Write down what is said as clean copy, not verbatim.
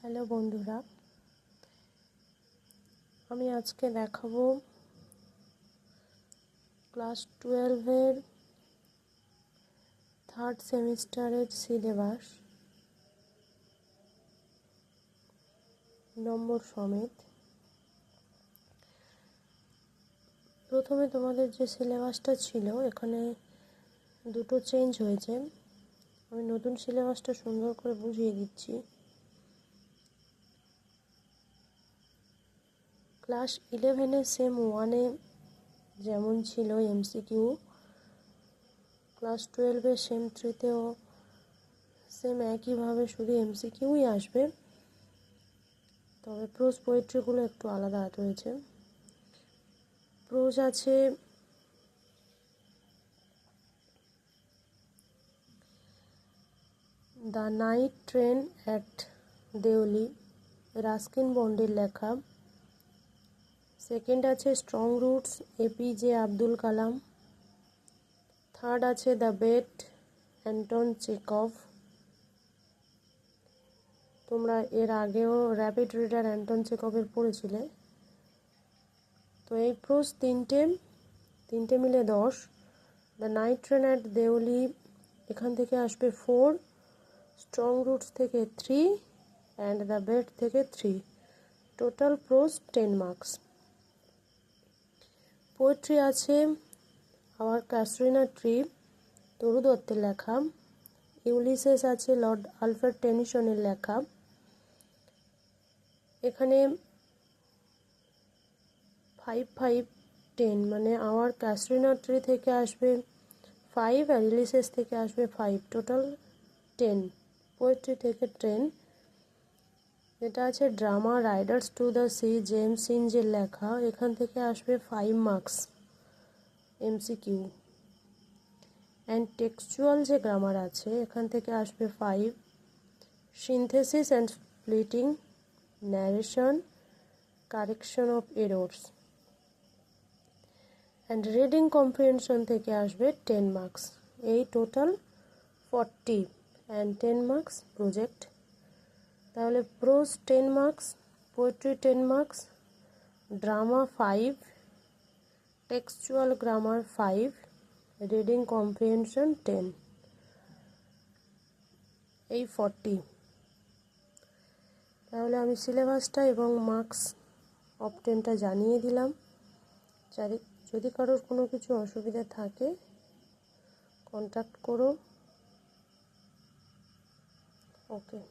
Hello বন্ধুরা, আমি আজকে দেখাবো ক্লাস 12-এর থার্ড সেমিস্টারের সিলেবাস নম্বর সমেত। প্রথমে তোমাদের যে সিলেবাসটা ছিল এখানে দুটো চেঞ্জ হয়েছে। আমি নতুন সিলেবাসটা সুন্দর করে বুঝিয়ে দিচ্ছি। ক্লাস 11-এ সেম 1-এ যেমন ছিল এমসিকিউ, ক্লাস 12-এ সেম 3-তেও সেম একইভাবে শুধু এমসিকিউই আসবে, তবে প্রোজ পোয়েট্রিগুলো একটু আলাদা রয়েছে। প্রোজ আছে the night train at Deoli, Ruskin বন্ডের লেখা। সেকেন্ড আছে strong roots, APJ Abdul Kalam. Third আছে দ্য বেট, অ্যান্টন চেকভ। তোমরা এর আগেও র্যাপিড রিডার অ্যান্টন চেকভের পড়েছিলে। তো এই প্রোজ তিনটে মিলে 10। The night train at Deoli এখান থেকে আসবে 4, স্ট্রং রুটস থেকে 3 অ্যান্ড দ্য বেট থেকে 3। Total pros 10 marks. পোয়েট্রি আছে আওয়ার ক্যাসরিনা ট্রি, তরু দত্তের লেখা। ইউলিসেস আছে লর্ড আলফ্রেড টেনিসনের লেখা। এখানে 5, 5, 10 মানে আওয়ার ক্যাসরিনা ট্রি থেকে আসবে 5 আর ইউলিসেস থেকে আসবে 5, টোটাল 10। পোয়েট্রি থেকে 10। এটা আছে drama riders to the sea, James সিনজের লেখা। এখান থেকে আসবে 5 মার্কস এমসিকিউ। অ্যান্ড টেক্সচুয়াল যে গ্রামার আছে এখান থেকে আসবে 5। Synthesis and splitting, narration, correction of errors and reading comprehension থেকে আসবে 10 মার্কস। এই টোটাল 40 অ্যান্ড 10 মার্কস প্রজেক্ট। তাহলে prose 10 marks, poetry 10 marks, drama 5, textual grammar 5, reading comprehension 10, এই 40। তাহলে আমি সিলেবাসটা এবং মার্কস অফ 10টা জানিয়ে দিলাম। যদি কারোর কোনো কিছু অসুবিধা থাকে কন্ট্যাক্ট করো। ওকে।